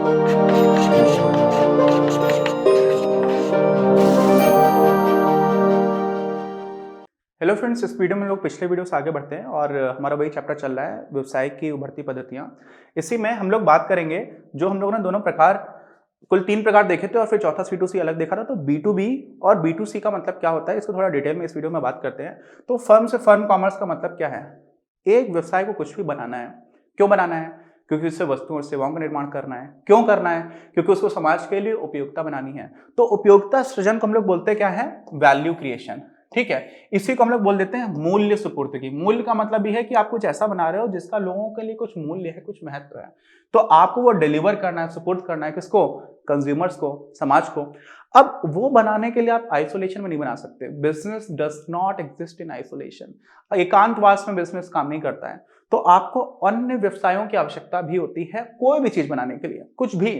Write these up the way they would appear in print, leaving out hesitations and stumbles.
Hello friends, इस video में लोग पिछले वीडियो से आगे बढ़ते हैं और हमारा वही चैप्टर चल रहा है, व्यवसाय की उभरती पद्धतियाँ। इसी में हम लोग बात करेंगे, जो हम लोगों ने दोनों प्रकार, कुल 3 प्रकार देखे थे और फिर चौथा C2C अलग देखा था। तो B2B और B2C का मतलब क्या होता है, इसको थोड़ा डिटेल में इस वीडियो में बात करते हैं। तो फर्म से फर्म कॉमर्स का मतलब क्या है? एक व्यवसाय को कुछ भी बनाना है। क्यों बनाना है? क्योंकि उससे वस्तुओं और सेवाओं का निर्माण करना है। क्यों करना है? क्योंकि उसको समाज के लिए उपयोगिता बनानी है। तो उपयोगिता सृजन को हम लोग बोलते हैं क्या है? Value creation. ठीक है, इसी को हम लोग बोल देते हैं मूल्य सुपूर्ति। मूल्य का मतलब ये है कि आप कुछ ऐसा बना रहे हो जिसका लोगों के लिए कुछ मूल्य है, कुछ महत्व है, तो आपको वो डिलीवर करना है, सुपुर्द करना है। किसको? कंज्यूमर्स को, समाज को। अब वो बनाने के लिए आप आइसोलेशन में नहीं बना सकते। Business does not exist in isolation. एकांतवास में बिजनेस काम नहीं करता है। तो आपको अन्य व्यवसायों की आवश्यकता भी होती है कोई भी चीज बनाने के लिए, कुछ भी।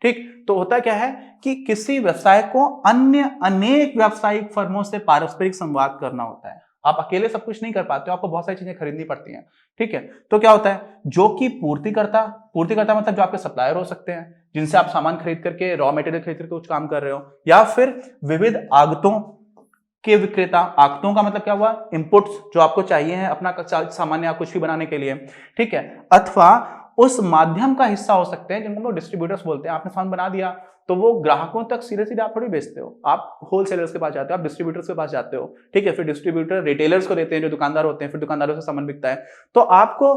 ठीक, तो होता क्या है कि किसी व्यवसाय को अन्य अनेक व्यावसायिक फर्मों से पारस्परिक संवाद करना होता है। आप अकेले सब कुछ नहीं कर पाते हो, आपको बहुत सारी चीजें खरीदनी पड़ती हैं। ठीक है, तो क्या होता है, जो कि पूर्तिकर्ता मतलब जो आपके सप्लायर हो सकते हैं, जिनसे आप सामान खरीद करके, रॉ मटेरियल खरीद करके कुछ काम कर रहे हो, या फिर विविध आगतों के विक्रेता। आगतों का मतलब क्या हुआ? इनपुट्स जो आपको चाहिए है अपना सामान्य या कुछ भी बनाने के लिए। ठीक है, अथवा उस माध्यम का हिस्सा हो सकते हैं जिनको हम लोग डिस्ट्रीब्यूटर्स बोलते हैं। आपने सामान बना दिया तो वो ग्राहकों तक सीधे सीधे आप थोड़ी बेचते हो, आप होलसेलर्स के पास जाते हो, आप डिस्ट्रीब्यूटर्स के पास जाते हो। ठीक है, फिर डिस्ट्रीब्यूटर रिटेलर्स को देते हैं जो दुकानदार होते हैं, फिर दुकानदारों से सामान बिकता है। तो आपको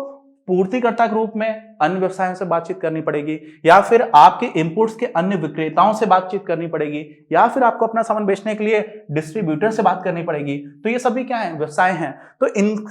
पूर्तिकर्ता के रूप में अन्य व्यवसायों से बातचीत करनी पड़ेगी, या फिर आपके इनपुट्स के अन्य विक्रेताओं से बातचीत करनी पड़ेगी, या फिर आपको अपना सामान बेचने के लिए डिस्ट्रीब्यूटर से बात करनी पड़ेगी। तो ये सभी क्या है? व्यवसाय हैं। तो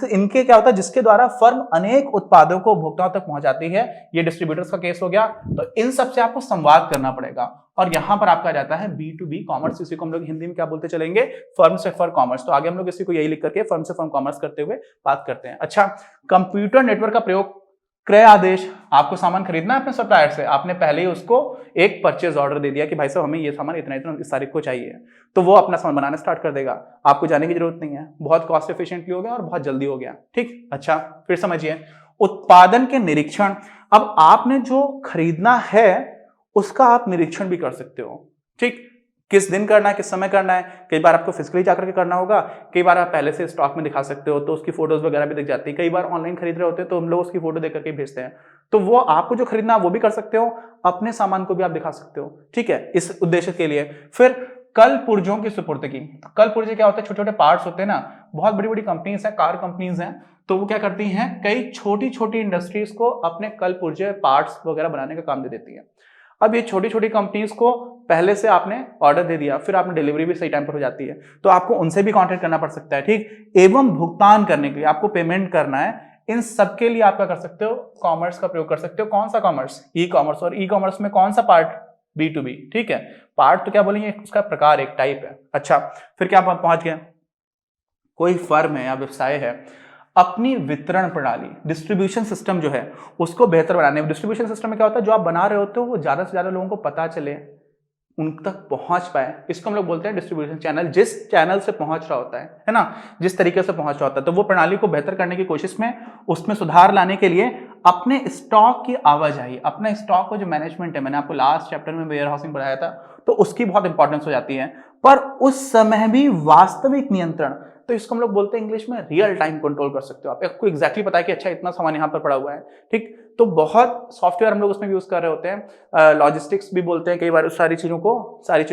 इनके क्या होता है, जिसके द्वारा फर्म अनेक उत्पादों को उपभोक्ताओं तक पहुंचाती है। ये डिस्ट्रीब्यूटर्स का केस हो गया। तो इन सबसे आपको संवाद करना पड़ेगा। और यहां पर आपका जाता है B2B कॉमर्स। इसी को हम लोग हिंदी में क्या बोलते चलेंगे? फर्म से फर्म कॉमर्स। तो आगे हम लोग इसी को यही लिख करके फर्म से फर्म कॉमर्स करते हुए बात करते हैं। अच्छा, कंप्यूटर नेटवर्क का प्रयोग, क्रय आदेश। आपको सामान खरीदना है अपने सप्लायर से, आपने पहले ही उसको एक परचेज ऑर्डर दे दिया कि भाई साहब हमें ये सामान इतना इतना इस तारीख को चाहिए, तो वो अपना सामान बनाना स्टार्ट कर देगा। आपको जाने की जरूरत नहीं है, बहुत कॉस्ट एफिशिएंटली हो गया और बहुत जल्दी हो गया। ठीक, अच्छा फिर समझिए उत्पादन के निरीक्षण। अब आपने जो खरीदना है उसका आप निरीक्षण भी कर सकते हो। ठीक, किस दिन करना है, किस समय करना है। कई बार आपको फिजिकली जाकर के करना होगा, कई बार आप पहले से स्टॉक में दिखा सकते हो तो उसकी फोटोज वगैरह भी दिख जाती है। कई बार ऑनलाइन खरीद रहे होते हैं तो हम लोग उसकी फोटो देकर के भेजते हैं। तो वो आपको जो खरीदना है वो भी कर सकते हो, अपने सामान को भी आप दिखा सकते हो। ठीक है, इस उद्देश्य के लिए। फिर कल पुर्जों की सुपुर्दगी। कल पुर्जे क्या होते हैं? छोटे छोटे पार्ट्स होते हैं ना। बहुत बड़ी बड़ी कंपनीज हैं, कार कंपनीज हैं, तो वो क्या करती हैं, कई छोटी छोटी इंडस्ट्रीज को अपने कल पुर्जे पार्ट्स वगैरह बनाने का काम दे देती है। अब ये छोटी छोटी कंपनीज को पहले से आपने ऑर्डर दे दिया, फिर आपने डिलीवरी भी सही टाइम पर हो जाती है, तो आपको उनसे भी कांटेक्ट करना पड़ सकता है। ठीक, एवं भुगतान करने के लिए आपको पेमेंट करना है। इन सब के लिए आप क्या कर सकते हो? कॉमर्स का प्रयोग कर सकते हो। कौन सा कॉमर्स? E commerce. और ई कॉमर्स में कौन सा पार्ट? B2B। ठीक है, पार्ट तो क्या बोलेंगे, उसका प्रकार, एक टाइप है। अच्छा, फिर क्या पहुंच गया, कोई फर्म है या व्यवसाय है, अपनी वितरण प्रणाली, डिस्ट्रीब्यूशन सिस्टम जो है उसको बेहतर बनाने में। डिस्ट्रीब्यूशन सिस्टम में क्या होता है, जो आप बना रहे होते हो वो ज्यादा से ज्यादा लोगों को पता चले, उन तक पहुंच पाए, इसको हम लोग बोलते हैं डिस्ट्रीब्यूशन चैनल। जिस चैनल से पहुंच रहा होता है ना, जिस तरीके से पहुंच रहा होता है, तो वो प्रणाली को बेहतर करने की कोशिश में, उसमें सुधार लाने के लिए अपने स्टॉक की आवाजाही, अपने स्टॉक को जो मैनेजमेंट है, मैंने आपको लास्ट चैप्टर में वेयर हाउसिंग पढ़ाया था, तो उसकी बहुत इंपॉर्टेंस हो जाती है। पर उस समय भी वास्तविक नियंत्रण, तो इसको हम लोग बोलते हैं इंग्लिश में रियल टाइम कंट्रोल कर सकते हो। आपको एग्जैक्टली पता है कि अच्छा इतना सामान यहाँ पर पड़ा हुआ है। ठीक, तो बहुत सॉफ्टवेयर हम लोग उसमें यूज कर रहे होते हैं। लॉजिस्टिक्स भी बोलते हैं कई बार, उस सारी चीजों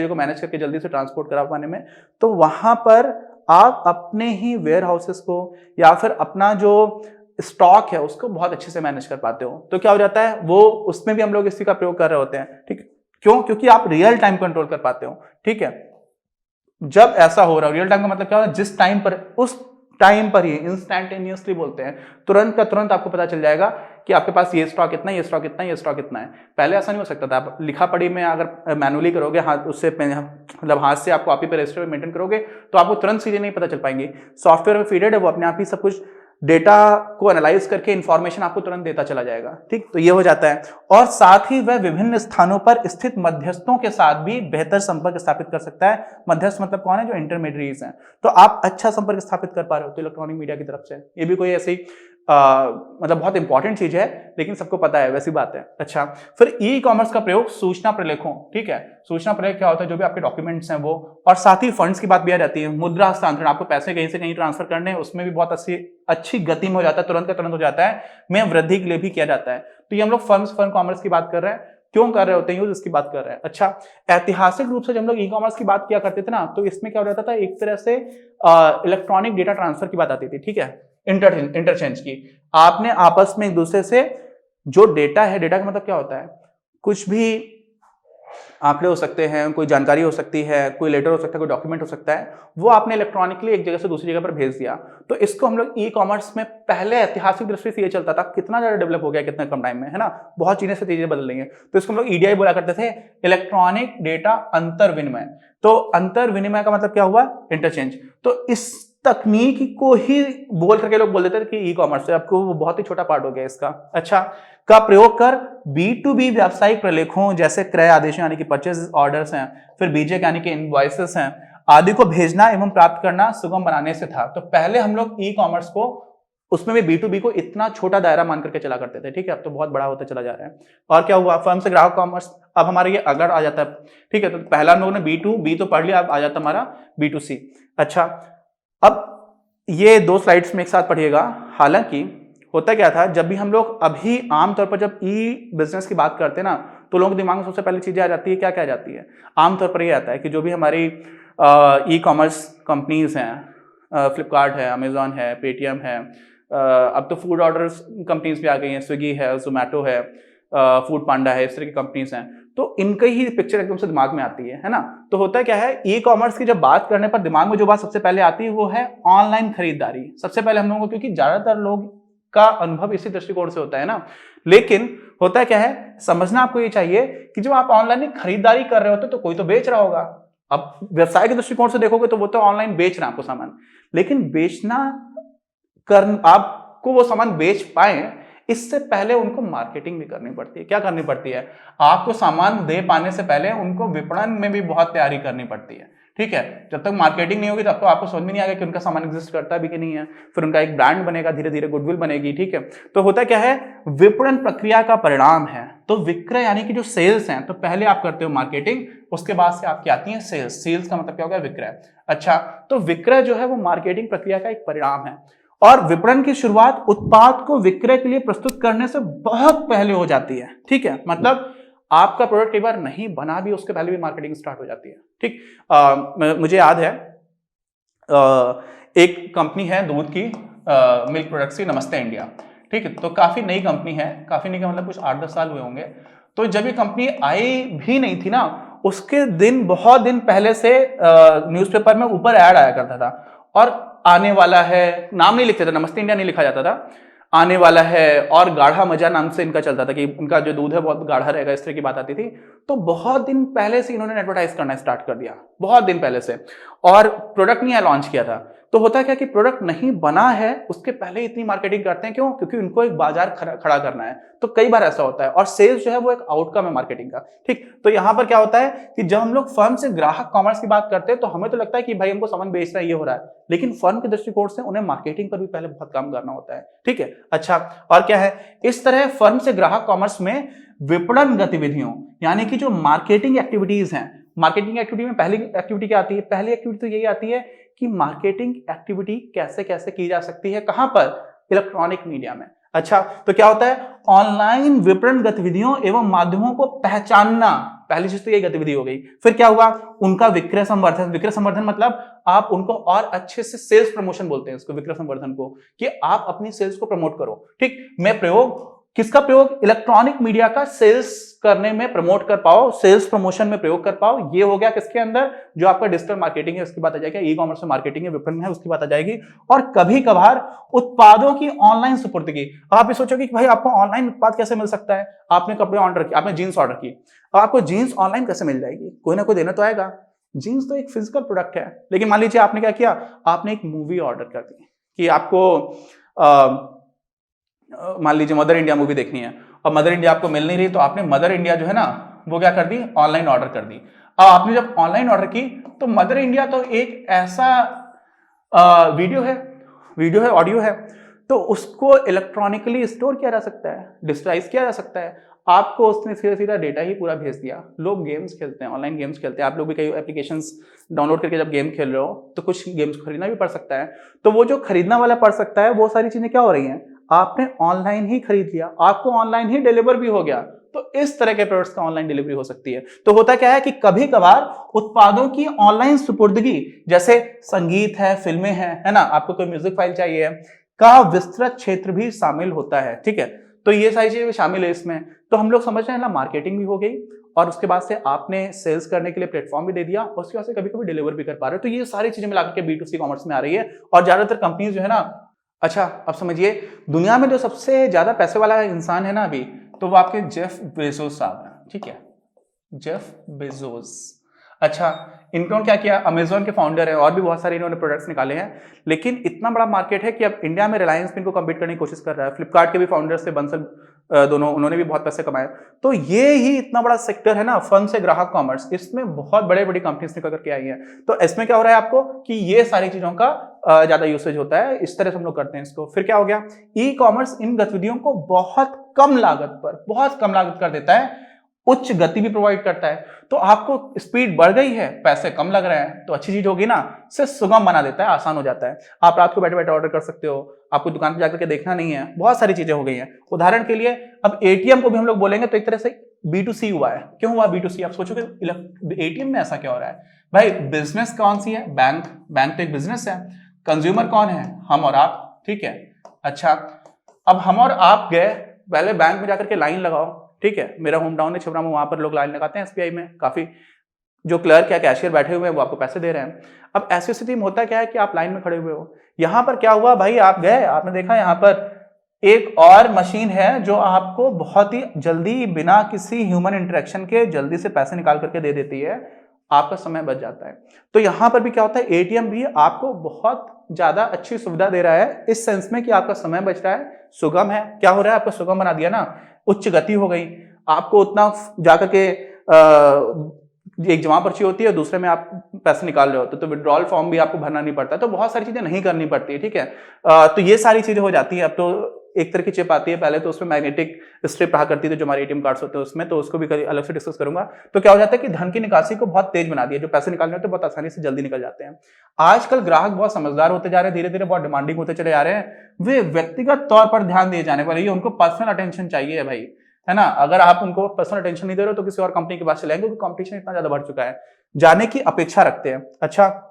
को मैनेज करके जल्दी से ट्रांसपोर्ट करा पाने में। तो वहां पर आप अपने ही वेयर हाउसेस को या फिर अपना जो स्टॉक है उसको बहुत अच्छे से मैनेज कर पाते हो। तो क्या हो जाता है, वो उसमें भी हम लोग इसी का प्रयोग कर रहे होते हैं। ठीक, क्यों? क्योंकि आप रियल टाइम कंट्रोल कर पाते हो। ठीक है, जब ऐसा हो रहा है, रियल टाइम का मतलब क्या है, जिस टाइम पर, उस टाइम पर ही, इंस्टैंटेनियसली बोलते हैं, तुरंत का तुरंत आपको पता चल जाएगा कि आपके पास ये स्टॉक इतना, ये स्टॉक इतना, ये स्टॉक इतना है। पहले ऐसा नहीं हो सकता था। आप लिखा पढ़ी में अगर मैनुअली करोगे, हाथ उससे मतलब हाथ से आप कॉपी पे रजिस्टर पे मेंटेन करोगे, तो आपको तुरंत चीजें नहीं पता चल पाएंगी। सॉफ्टवेयर में फीडेड है, वो अपने आप ही सब कुछ डेटा को एनालाइज करके इंफॉर्मेशन आपको तुरंत देता चला जाएगा। ठीक, तो ये हो जाता है। और साथ ही वह विभिन्न स्थानों पर स्थित मध्यस्थों के साथ भी बेहतर संपर्क स्थापित कर सकता है। मध्यस्थ मतलब कौन है? जो इंटरमीडिएट्स हैं। तो आप अच्छा संपर्क स्थापित कर पा रहे हो तो इलेक्ट्रॉनिक मीडिया की तरफ से। ये भी कोई ऐसी मतलब बहुत इंपॉर्टेंट चीज है, लेकिन सबको पता है, वैसी बात है। अच्छा, फिर ई कॉमर्स का प्रयोग सूचना प्रलेखों, ठीक है, सूचना प्रलेख क्या होता है, जो भी आपके डॉक्यूमेंट्स हैं वो, और साथ ही फंड्स की बात भी आ जाती है। मुद्रा हस्तांतरण, आपको पैसे कहीं से कहीं ट्रांसफर करने हैं, उसमें भी बहुत अच्छी गति में हो जाता है, तुरंत का तुरंत हो जाता है, में वृद्धि के लिए भी किया जाता है। तो ये हम लोग फर्म कॉमर्स की बात कर रहे हैं, क्यों कर रहे होते हैं यूज, इसकी बात कर रहे हैं। अच्छा, ऐतिहासिक रूप से जब हम लोग ई कॉमर्स की बात किया करते थे ना, तो इसमें क्या हो जाता था, एक तरह से इलेक्ट्रॉनिक डेटा ट्रांसफर की बात आती थी, ठीक है, इंटरचेंज की। आपने आपस में एक दूसरे से जो डेटा है, डेटा का मतलब क्या होता है, कुछ भी आंकड़े हो सकते हैं, कोई जानकारी हो सकती है, कोई लेटर हो सकता है, कोई डॉक्यूमेंट हो सकता है, वो आपने इलेक्ट्रॉनिकली एक जगह से दूसरी जगह पर भेज दिया। तो इसको हम लोग ई कॉमर्स में पहले ऐतिहासिक दृष्टि से ये चलता था, कितना ज्यादा डेवलप हो गया कितने कम टाइम में, है ना, बहुत चीजें से चीजें बदल रही हैं। तो इसको हम लोग ईडीआई बोला करते थे, इलेक्ट्रॉनिक डेटा अंतर विनिमय। तो अंतर विनिमय का मतलब क्या हुआ, इंटरचेंज। तो इस तकनीक को ही बोल करके लोग बोल देते थे कि ई कॉमर्स है, आपको वो बहुत ही छोटा पार्ट हो गया इसका। अच्छा, का प्रयोग कर B2B व्यावसायिक प्रलेखों जैसे क्रय आदेशों यानी कि परचेज ऑर्डर्स हैं, फिर बीजेक यानी कि इनवॉइसेस हैं, आदि को भेजना एवं प्राप्त करना सुगम बनाने से था। तो पहले हम लोग ई कॉमर्स को, उसमें भी B2B को इतना छोटा दायरा मान करके चला करते थे, ठीक है, अब तो बहुत बड़ा होता चला जा रहा है। और क्या हुआ, फर्म से ग्राहक कॉमर्स, अब हमारे ये अगर आ जाता है, ठीक है, तो पहला हम लोगों ने B2B तो पढ़ लिया, अब आ जाता हमारा B2C। अच्छा, अब ये दो स्लाइड्स में एक साथ पढ़िएगा। हालांकि होता क्या था, जब भी हम लोग अभी आमतौर पर जब ई बिजनेस की बात करते हैं ना, तो लोगों के दिमाग में सबसे पहले चीजें आ जाती है, क्या क्या आ जाती है, आमतौर पर ये आता है कि जो भी हमारी ई कॉमर्स कंपनीज हैं, फ्लिपकार्ट है, अमेजॉन है, पेटीएम है, अब तो फूड ऑर्डर्स कंपनीज भी आ गई हैं, स्विगी है, जोमेटो है, फूड पांडा है, इस तरह की कंपनीज हैं। तो इनकी ही पिक्चर एकदम से दिमाग में आती है ना। तो होता क्या है, ई कॉमर्स की जब बात करने पर दिमाग में जो बात सबसे पहले आती है वो है ऑनलाइन खरीदारी। सबसे पहले हम लोगों को, क्योंकि ज्यादातर लोग का अनुभव इसी दृष्टिकोण से होता है ना। लेकिन होता क्या है, समझना आपको ये चाहिए कि जब आप ऑनलाइन खरीदारी कर रहे होते तो कोई तो बेच रहा होगा। अब व्यवसाय के दृष्टिकोण से देखोगे तो वो तो ऑनलाइन बेच रहा है आपको सामान, लेकिन बेचना कर आपको वो सामान बेच पाए, इससे पहले उनको मार्केटिंग भी करनी पड़ती है। क्या करनी पड़ती है, आपको सामान दे पाने से पहले उनको विपणन में भी बहुत तैयारी करनी पड़ती है, ठीक है। जब तक मार्केटिंग नहीं होगी तब तो आपको समझ में नहीं आएगा कि उनका सामान एग्जिस्ट करता भी कि नहीं है, फिर उनका एक ब्रांड बनेगा, धीरे धीरे गुडविल बनेगी, ठीक है। तो होता क्या है, विपणन प्रक्रिया का परिणाम है। तो विक्रय यानी कि जो सेल्स हैं, तो पहले आप करते हो मार्केटिंग, उसके बाद से आपकी आती है सेल्स। सेल्स का मतलब क्या हो गया, विक्रय। अच्छा, तो विक्रय जो है वो मार्केटिंग प्रक्रिया का एक परिणाम है। और विपणन की शुरुआत उत्पाद को विक्रय के लिए प्रस्तुत करने से बहुत पहले हो जाती है, ठीक है। मतलब आपका प्रोडक्ट एक बार नहीं बना भी, उसके पहले भी मार्केटिंग स्टार्ट हो जाती है, ठीक। मुझे याद है, एक कंपनी है दूध की, मिल्क प्रोडक्ट्स की, नमस्ते इंडिया, ठीक है। तो काफी नई कंपनी है, काफी नई का मतलब कुछ 8-10 साल हुए होंगे। तो जब ये कंपनी आई भी नहीं थी ना, उसके दिन बहुत दिन पहले से न्यूज़पेपर में ऊपर ऐड आया करता था, और आने वाला है, नाम नहीं लिखते थे, नमस्ते इंडिया नहीं लिखा जाता था, आने वाला है, और गाढ़ा मजा नाम से इनका चलता था कि उनका जो दूध है बहुत गाढ़ा रहेगा, इस तरह की बात आती थी। तो बहुत दिन पहले से इन्होंने एडवर्टाइज करना स्टार्ट कर दिया, बहुत दिन पहले से, और प्रोडक्ट नहीं लॉन्च किया था। तो होता क्या कि प्रोडक्ट नहीं बना है, उसके पहले इतनी मार्केटिंग करते हैं, क्यों, क्योंकि उनको एक बाजार खड़ा करना है। तो कई बार ऐसा होता है, और सेल्स जो है वो एक आउटकम है मार्केटिंग का, ठीक। तो यहां पर क्या होता है कि जब हम लोग फर्म से ग्राहक कॉमर्स की बात करते हैं तो हमें तो लगता है कि भाई हमको सामान बेच रहा है, ये हो रहा है, लेकिन फर्म के दृष्टिकोण से उन्हें मार्केटिंग पर भी पहले बहुत काम करना होता है, ठीक है। अच्छा, और क्या है, इस तरह फर्म से ग्राहक कॉमर्स में विपणन गतिविधियों यानी कि जो मार्केटिंग एक्टिविटीज हैं, मार्केटिंग एक्टिविटी में पहली एक्टिविटी क्या आती है, पहली एक्टिविटी तो यही आती है कि मार्केटिंग एक्टिविटी कैसे कैसे की जा सकती है, कहां पर, इलेक्ट्रॉनिक मीडिया में। अच्छा, तो क्या होता है, ऑनलाइन विपणन गतिविधियों एवं माध्यमों को पहचानना, पहली चीज तो ये गतिविधि हो गई। फिर क्या हुआ, उनका विक्रय संवर्धन। विक्रय संवर्धन मतलब आप उनको और अच्छे से, सेल्स प्रमोशन बोलते हैं इसको, विक्रय संवर्धन को, कि आप अपनी सेल्स को प्रमोट करो, ठीक। मैं प्रयोग, किसका प्रयोग, इलेक्ट्रॉनिक मीडिया का सेल्स करने में प्रमोट कर पाओ, सेल्स प्रमोशन में प्रयोग कर पाओ। ये हो गया किसके अंदर, जो आपका डिजिटल मार्केटिंग है उसकी बात आ जाएगी, ई कॉमर्स में मार्केटिंग है, विपणन है, उसकी बात आ जाएगी। और कभी कभार उत्पादों की ऑनलाइन सुपुर्दगी। आप ये सोचोगे कि भाई आपको ऑनलाइन उत्पाद कैसे मिल सकता है, आपने कपड़े ऑर्डर किए, आपने जीन्स ऑर्डर की, अब आपको जीन्स ऑनलाइन कैसे मिल जाएगी, कोई ना कोई देना तो आएगा। जीन्स तो एक फिजिकल प्रोडक्ट है, लेकिन मान लीजिए आपने क्या किया, आपने एक मूवी ऑर्डर कर दी कि आपको मान लीजिए मदर इंडिया मूवी देखनी है, और मदर इंडिया आपको मिल नहीं रही, तो आपने मदर इंडिया जो है ना वो क्या कर दी, ऑनलाइन ऑर्डर कर दी। अब आपने जब ऑनलाइन ऑर्डर की, तो मदर इंडिया तो एक ऐसा वीडियो है, ऑडियो है, तो उसको इलेक्ट्रॉनिकली स्टोर किया जा सकता है, डिजिटाइज किया जा सकता है। आपको उसने सीधा सीधा डेटा ही पूरा भेज दिया। लोग गेम्स खेलते हैं, ऑनलाइन गेम्स खेलते हैं, आप लोग भी कई एप्लीकेशंस डाउनलोड करके जब गेम खेल रहे हो तो कुछ गेम्स खरीदना भी पड़ सकता है। तो वो जो खरीदना वाला पड़ सकता है, वो सारी चीजें क्या हो रही हैं, आपने ऑनलाइन ही खरीद लिया, आपको ऑनलाइन ही डिलीवर भी हो गया। तो इस तरह के प्रोडक्ट्स का ऑनलाइन डिलीवरी हो सकती है। तो होता क्या है कि कभी कभार उत्पादों की ऑनलाइन सुपुर्दगी, जैसे संगीत है, फिल्में हैं, है ना, आपको कोई म्यूजिक फाइल चाहिए का विस्तृत क्षेत्र भी शामिल होता है। ठीक है, तो ये सारी चीजें भी शामिल है इसमें। तो हम लोग समझ रहे हैं ना, मार्केटिंग भी हो गई और उसके बाद से आपने सेल्स करने के लिए प्लेटफॉर्म भी दे दिया और उसके बाद से कभी कभी डिलीवर भी कर पा रहे हो। तो ये सारी चीजें मिलाकर के B2C कॉमर्स में आ रही है। और ज्यादातर कंपनीज जो है ना, अच्छा अब समझिए, दुनिया में जो सबसे ज्यादा पैसे वाला इंसान है ना अभी, तो वो आपके जेफ बेजोस साहब हैं। ठीक है, जेफ बेजोस। अच्छा, इन्होंने क्या किया, अमेजोन के फाउंडर है और भी बहुत सारे इन्होंने प्रोडक्ट्स निकाले हैं, लेकिन इतना बड़ा मार्केट है कि अब इंडिया में रिलायंस भी इनको कम्पीट करने की कोशिश कर रहा है। फ्लिपकार्ट के भी फाउंडर्स थे बंसल, दोनों, उन्होंने भी बहुत पैसे कमाए। तो ये ही इतना बड़ा सेक्टर है ना, फर्म से ग्राहक कॉमर्स, इसमें बहुत बड़े बड़ी कंपनीज निकल करके आई हैं। तो इसमें क्या हो रहा है आपको कि ये सारी चीजों का ज्यादा यूसेज होता है, इस तरह से हम लोग करते हैं इसको। फिर क्या हो गया, ई कॉमर्स इन गतिविधियों को बहुत कम लागत पर, बहुत कम लागत कर देता है, उच्च गति भी प्रोवाइड करता है। तो आपको स्पीड बढ़ गई है, पैसे कम लग रहे हैं, तो अच्छी चीज होगी ना, से सुगम बना देता है, आसान हो जाता है। आप रात को बैठे बैठे ऑर्डर कर सकते हो, आपको दुकान पर जाकर के देखना नहीं है, बहुत सारी चीजें हो गई हैं। उदाहरण के लिए अब एटीएम को भी हम लोग बोलेंगे तो एक तरह से B2C हुआ है। क्यों हुआ B2C? आप सोचोगे एटीएम में ऐसा क्या हो रहा है भाई? बिजनेस कौन सी है? बैंक। बैंक तो एक बिजनेस है। कंज्यूमर कौन है? हम और आप। ठीक है, अच्छा अब हम और आप गए, पहले बैंक में जाकर के लाइन लगाओ। ठीक है, मेरा होम टाउन है छिबरामऊ, वहां पर लोग लाइन लगाते हैं एसबीआई में, काफी जो क्लर्क या कैशियर बैठे हुए हैं वो आपको पैसे दे रहे हैं। अब ऐसी स्थिति में होता क्या है कि आप लाइन में खड़े हुए हो, यहां पर क्या हुआ भाई, आप गए, आपने देखा यहां पर एक और मशीन है जो आपको बहुत ही जल्दी, बिना किसी ह्यूमन इंटरेक्शन के, जल्दी से पैसे निकाल करके दे देती है, आपका समय बच जाता है। तो यहां पर भी क्या होता है, एटीएम भी आपको बहुत ज्यादा अच्छी सुविधा दे रहा है, इस सेंस में कि आपका समय बच रहा है, सुगम है। क्या हो रहा है, आपको सुगम बना दिया ना, उच्च गति हो गई, आपको उतना जाकर के एक जमा पर्ची होती है, दूसरे में आप पैसे निकाल रहे होते तो विड्रॉल फॉर्म भी आपको भरना नहीं पड़ता, तो बहुत सारी चीजें नहीं करनी पड़ती है। ठीक है, तो ये सारी चीजें हो जाती है। अब तो एक तरह की चिप आती है, पहले तो उसमें मैग्नेटिक स्ट्रिप रहा करती थी जो हमारे एटीएम कार्ड्स होते हैं उसमें, तो उसको भी अलग से डिस्कस करूंगा। तो क्या हो जाता है कि धन की निकासी को बहुत तेज बना दिया, जो पैसे निकालने होते हैं बहुत आसानी से जल्दी निकल जाते हैं। आजकल ग्राहक बहुत समझदार होते जा रहे हैं, धीरे धीरे बहुत डिमांडिंग होते चले जा रहे हैं, वे व्यक्तिगत तौर पर ध्यान दिए जाने वाले, उनको पर्सनल अटेंशन चाहिए भाई, है ना। अगर आप उनको पर्सनल अटेंशन नहीं दे रहे हो तो किसी और कंपनी के पास चले जाएंगे, क्योंकि कंपटीशन इतना ज्यादा बढ़ चुका है, जाने की अपेक्षा रखते हैं। अच्छा,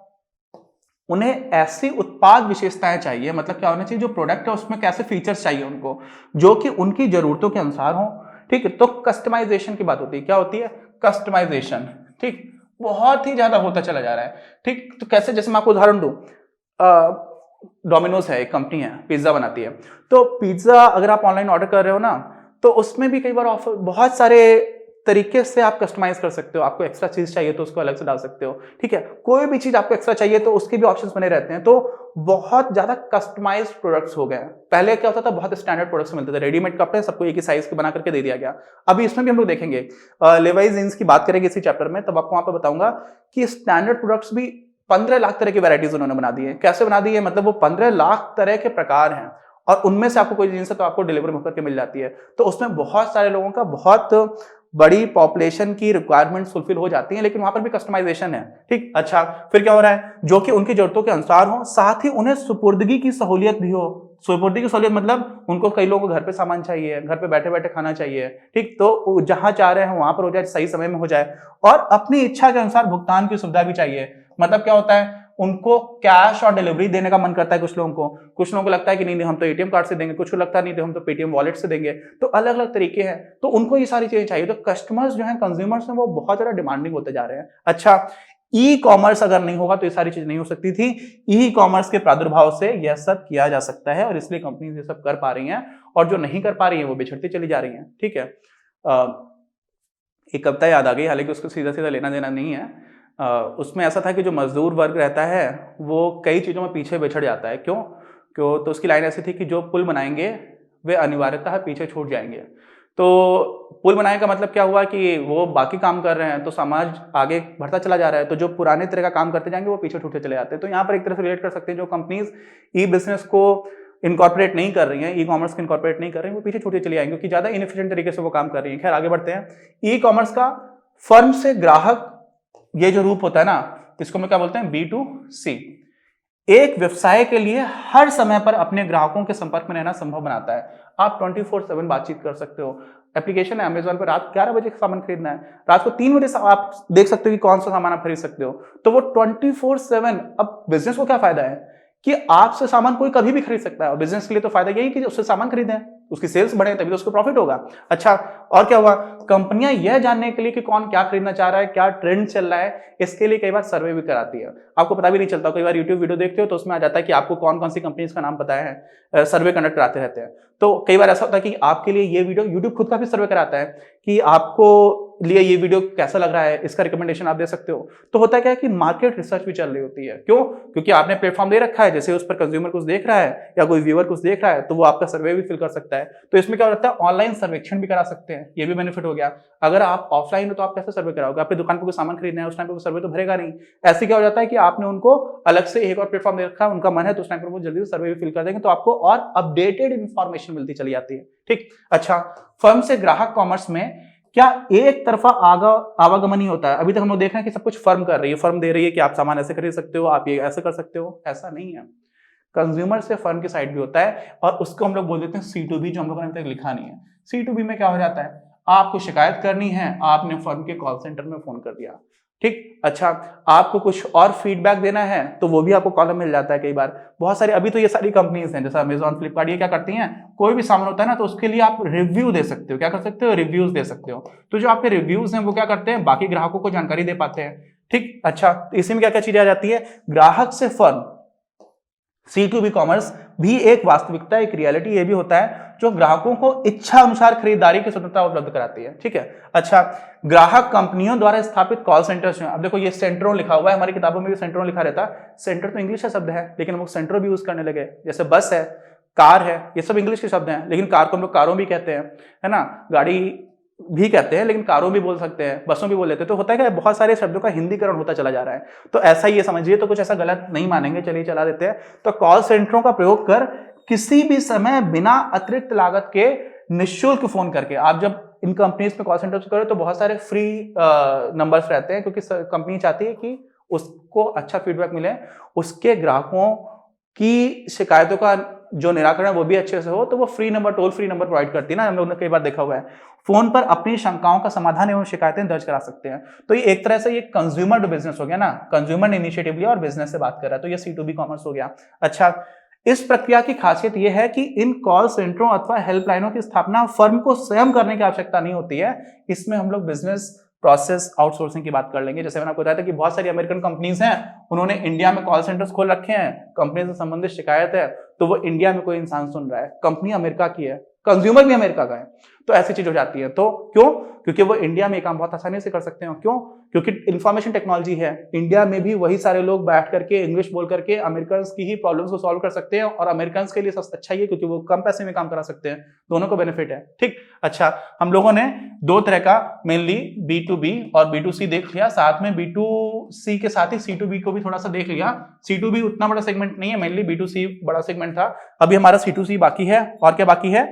उन्हें ऐसी उत्पाद विशेषताएं चाहिए, मतलब क्या होना चाहिए, जो प्रोडक्ट है उसमें कैसे फीचर्स चाहिए उनको, जो कि उनकी जरूरतों के अनुसार हो। ठीक है, तो कस्टमाइजेशन की बात होती है, क्या होती है, कस्टमाइजेशन। ठीक, बहुत ही ज्यादा होता चला जा रहा है। ठीक, तो कैसे, जैसे मैं आपको उदाहरण दूं, डोमिनोज है, एक कंपनी है, पिज्जा बनाती है, तो पिज्जा अगर आप ऑनलाइन ऑर्डर कर रहे हो ना, तो उसमें भी कई बार ऑफर, बहुत सारे तरीके से आप कस्टमाइज कर सकते हो। आपको एक्स्ट्रा चीज चाहिए तो उसको अलग से डाल सकते हो। ठीक है, कोई भी चीज आपको एक्स्ट्रा चाहिए तो उसके भी ऑप्शंस बने रहते हैं। तो बहुत ज्यादा कस्टमाइज्ड प्रोडक्ट्स हो गए हैं। पहले क्या होता था, बहुत स्टैंडर्ड प्रोडक्ट्स मिलते थे, रेडीमेड कपड़े सबको एक ही साइज के बना करके दे दिया गया। अभी इसमें भी हम लोग देखेंगे, लेवाइस जींस की बात करेंगे इसी चैप्टर में, तब आपको वहां पर बताऊंगा कि स्टैंडर्ड प्रोडक्ट्स भी 15 लाख तरह की वैरायटीज उन्होंने बना दी है। कैसे बना दी है, मतलब वो 15 लाख तरह के प्रकार हैं और उनमें से आपको कोई जींस है तो आपको डिलीवर होकर के मिल जाती है। तो उसमें बहुत सारे लोगों का, बहुत बड़ी पॉपुलेशन की रिक्वायरमेंट्स फुलफिल हो जाती हैं, लेकिन वहां पर भी कस्टमाइजेशन है। ठीक, अच्छा फिर क्या हो रहा है, जो कि उनकी जरूरतों के अनुसार हो, साथ ही उन्हें सुपुर्दगी की सहूलियत भी हो। सुपुर्दगी की सहूलियत मतलब उनको, कई लोगों को घर पे सामान चाहिए, घर पे बैठे बैठे खाना चाहिए। ठीक, तो जहां चाह रहे हैं वहां पर हो जाए, सही समय में हो जाए, और अपनी इच्छा के अनुसार भुगतान की सुविधा भी चाहिए। मतलब क्या होता है, उनको कैश और डिलीवरी देने का मन करता है कुछ लोगों को लगता है कि नहीं हम तो एटीएम कार्ड से देंगे, कुछ को लगता है नहीं तो हम तो पेटीएम वॉलेट से देंगे। तो अलग अलग तरीके हैं, तो उनको ये सारी चीजें चाहिए। तो कस्टमर्स जो हैं, कंज्यूमर्स हैं, वो बहुत ज्यादा डिमांडिंग होते जा रहे हैं। अच्छा, ई कॉमर्स अगर नहीं होगा तो ये सारी चीज नहीं हो सकती थी। ई कॉमर्स के प्रादुर्भाव से यह सब किया जा सकता है और इसलिए कंपनीज ये सब कर पा रही हैं, और जो नहीं कर पा रही हैं वो बिछड़ती चली जा रही हैं। ठीक है, एक कविता याद आ गई, हालांकि उसको सीधा सीधा लेना देना नहीं है। उसमें ऐसा था कि जो मजदूर वर्ग रहता है वो कई चीज़ों में पीछे बिछड़ जाता है। क्यों क्यों तो उसकी लाइन ऐसी थी कि जो पुल बनाएंगे वे अनिवार्यतः पीछे छूट जाएंगे। तो पुल बनाने का मतलब क्या हुआ कि वो बाकी काम कर रहे हैं तो समाज आगे बढ़ता चला जा रहा है, तो जो पुराने तरह का काम करते जाएंगे वो पीछे छूटते चले जाते हैं। तो यहाँ पर एक तरह से रिलेट कर सकते हैं, जो कंपनीज ई बिजनेस को इनकॉर्पोरेट नहीं कर रही हैं, ई कॉमर्स को इनकॉर्पोरेट नहीं कर रही हैं, वो पीछे छूटती चली आएंगी क्योंकि ज़्यादा इनएफिशिएंट तरीके से वो काम कर रही हैं। खैर आगे बढ़ते हैं। ई कॉमर्स का फर्म से ग्राहक ये जो रूप होता है ना, इसको मैं क्या बोलते हैं, B2C, एक व्यवसाय के लिए हर समय पर अपने ग्राहकों के संपर्क में रहना संभव बनाता है। आप 24/7 बातचीत कर सकते हो। एप्लीकेशन है अमेजोन पर, रात 11 बजे सामान खरीदना है, रात को 3 बजे आप देख सकते हो कि कौन सा सामान आप खरीद सकते हो। तो वो 24/7, अब बिजनेस को क्या फायदा है कि आपसे सामान कोई कभी भी खरीद सकता है, और बिजनेस के लिए तो फायदा यही कि उससे सामान खरीदें, उसकी सेल्स बढ़े, तभी तो उसको प्रॉफिट होगा। अच्छा, और क्या हुआ, कंपनियां यह जानने के लिए कि कौन क्या खरीदना चाह रहा है, क्या ट्रेंड चल रहा है, इसके लिए कई बार सर्वे भी कराती है। आपको पता भी नहीं चलता, कई बार यूट्यूब वीडियो देखते हो तो उसमें आ जाता है कि आपको कौन कौन सी कंपनीज का नाम पता है, सर्वे कंडक्ट कराते रहते हैं। तो कई बार ऐसा होता है कि आपके लिए ये वीडियो, यूट्यूब खुद का भी सर्वे कराता है कि आपको लिए ये वीडियो कैसा लग रहा है, इसका रिकमेंडेशन आप दे सकते हो। तो होता क्या है कि मार्केट रिसर्च भी चल रही होती है। क्यों? क्योंकि आपने प्लेटफॉर्म दे रखा है, जैसे उस पर कंज्यूमर कुछ देख रहा है या कोई व्यूअर कुछ देख रहा है तो वो आपका सर्वे भी फिल कर सकता है। तो इसमें क्या होता है, ऑनलाइन सर्वेक्षण भी करा सकते हैं, ये भी बेनिफिट हो गया। अगर आप ऑफलाइन हो तो आप कैसे सर्वे कराओगे, आपकी दुकान पर कोई सामान खरीदना है, उस टाइम पर सर्वे तो भरेगा नहीं। ऐसे क्या हो जाता है कि आपने उनको अलग से एक और प्लेटफॉर्म दे रखा है, उनका मन है तो उस टाइम पर वो जल्दी से सर्वे भी फिल कर देंगे, तो आपको और अपडेटेड इंफॉर्मेशन मिलती चली जाती है। ठीक, अच्छा, फर्म से ग्राहक कॉमर्स में क्या एक तरफा आवागमन ही होता है? अभी तक हम लोग देख रहे हैं कि सब कुछ फर्म कर रही है, फर्म दे रही है कि आप सामान ऐसे खरीद सकते हो, आप ये ऐसे कर सकते हो। ऐसा नहीं है, कंज्यूमर से फर्म की साइड भी होता है, और उसको हम लोग बोल देते हैं C2B, जो हम लोगों ने अभी तक लिखा नहीं है। C2B में क्या हो जाता है, आपको शिकायत करनी है, आपने फर्म के कॉल सेंटर में फोन कर दिया। ठीक, अच्छा, आपको कुछ और फीडबैक देना है तो वो भी आपको कॉलम मिल जाता है। कई बार बहुत सारी, अभी तो ये सारी कंपनीज हैं जैसे अमेजॉन, फ्लिपकार्ट, ये क्या करती हैं, कोई भी सामान होता है ना तो उसके लिए आप रिव्यू दे सकते हो। क्या कर सकते हो, रिव्यूज दे सकते हो। तो जो आपके रिव्यूज हैं वो क्या करते हैं, बाकी ग्राहकों को जानकारी दे पाते हैं। ठीक, अच्छा, तो इसी में क्या क्या चीजें आ जाती है, ग्राहक से फर्म, C2B कॉमर्स भी एक वास्तविकता, एक रियलिटी ये भी होता है जो ग्राहकों को इच्छा अनुसार खरीदारी की स्वतंत्रता उपलब्ध कराती है। ठीक है, अच्छा, ग्राहक कंपनियों द्वारा स्थापित कॉल सेंटर्स हैं। अब देखो ये सेंट्रो लिखा हुआ है, हमारी किताबों में भी सेंट्रो लिखा रहता है। सेंटर तो इंग्लिश का शब्द है, लेकिन हम लोग सेंट्रो भी यूज करने लगे। जैसे बस है, कार है, ये सब इंग्लिश के शब्द हैं, लेकिन कार को हम लोग कारों भी कहते हैं, है ना, गाड़ी भी कहते हैं, लेकिन कारों भी बोल सकते हैं, बसों भी बोल लेते हैं। तो होता है कि बहुत सारे शब्दों का हिंदीकरण होता चला जा रहा है। तो ऐसा ही ये समझिए, तो कुछ ऐसा गलत नहीं मानेंगे, चलिए चला देते हैं। तो कॉल सेंटरों का प्रयोग कर किसी भी समय बिना अतिरिक्त लागत के निःशुल्क फोन करके, आप जब इन कंपनीज में कॉल सेंटर करो तो बहुत सारे फ्री नंबर्स रहते हैं, क्योंकि कंपनी चाहती है कि उसको अच्छा फीडबैक मिले, उसके ग्राहकों की शिकायतों का जो निराकरण वो भी अच्छे से हो, तो वो free number, toll free number provide करती है ना, हम लोगों ने कई बार देखा हुआ है। फोन पर अपनी शंकाओं का समाधान एवं शिकायतें दर्ज करा सकते हैं। तो ये एक तरह से ये कंज्यूमर बिजनेस हो गया ना, कंज्यूमर ने इनिशिएटिव लिया और बिजनेस से बात कर रहा है, तो ये C2B कॉमर्स हो गया। अच्छा, इस प्रक्रिया की खासियत यह है कि इन कॉल सेंटरों अथवा हेल्पलाइनों की स्थापना फर्म को स्वयं करने की आवश्यकता नहीं होती है। इसमें हम लोग बिजनेस प्रोसेस आउटसोर्सिंग की बात कर लेंगे। जैसे मैंने आपको बताया था कि बहुत सारी अमेरिकन कंपनीज हैं, उन्होंने इंडिया में कॉल सेंटर्स खोल रखे हैं, कंपनी से संबंधित शिकायत है तो वो इंडिया में कोई इंसान सुन रहा है, कंपनी अमेरिका की है, कंज्यूमर भी अमेरिका का है, तो ऐसी चीज हो जाती है। तो क्यों? क्योंकि वो इंडिया में काम बहुत आसानी से कर सकते हैं। क्यों? क्योंकि इंफॉर्मेशन टेक्नोलॉजी है, इंडिया में भी वही सारे लोग बैठ करके इंग्लिश बोल करके अमेरिकन की ही प्रॉब्लम्स को सॉल्व कर सकते हैं, और अमेरिकन के लिए सबसे अच्छा ही है क्योंकि वो कम पैसे में काम करा सकते हैं, दोनों को बेनिफिट है। ठीक, अच्छा, हम लोगों ने दो तरह का मेनली B2B और B2C देख लिया, साथ में B2C के साथ ही C2B को भी थोड़ा सा देख लिया। C2B उतना बड़ा सेगमेंट नहीं है, मेनली B2C बड़ा सेगमेंट था। अभी हमारा C2C बाकी है, और क्या बाकी है,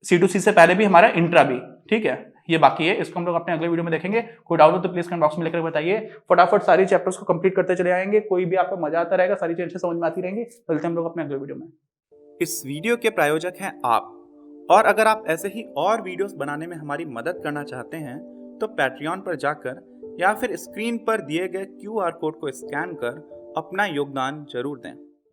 C2C से पहले भी हमारा इंट्रा भी, ठीक है, ये बाकी है, इसको हम लोग अपने अगले वीडियो में देखेंगे। कोई डाउट हो तो प्लीज कमेंट बॉक्स में लिखकर बताइए। फटाफट सारी चैप्टर्स को कंप्लीट करते चले आएंगे, कोई भी आपको मजा आता रहेगा, सारी चीजें समझ में आती रहेंगी। चलते हम लोग अपने अगले वीडियो में। इस वीडियो के प्रायोजक हैं आप, और अगर आप ऐसे ही और वीडियोस बनाने में हमारी मदद करना चाहते हैं तो पैट्रियन पर जाकर या फिर स्क्रीन पर दिए गए QR कोड को स्कैन कर अपना योगदान जरूर दें।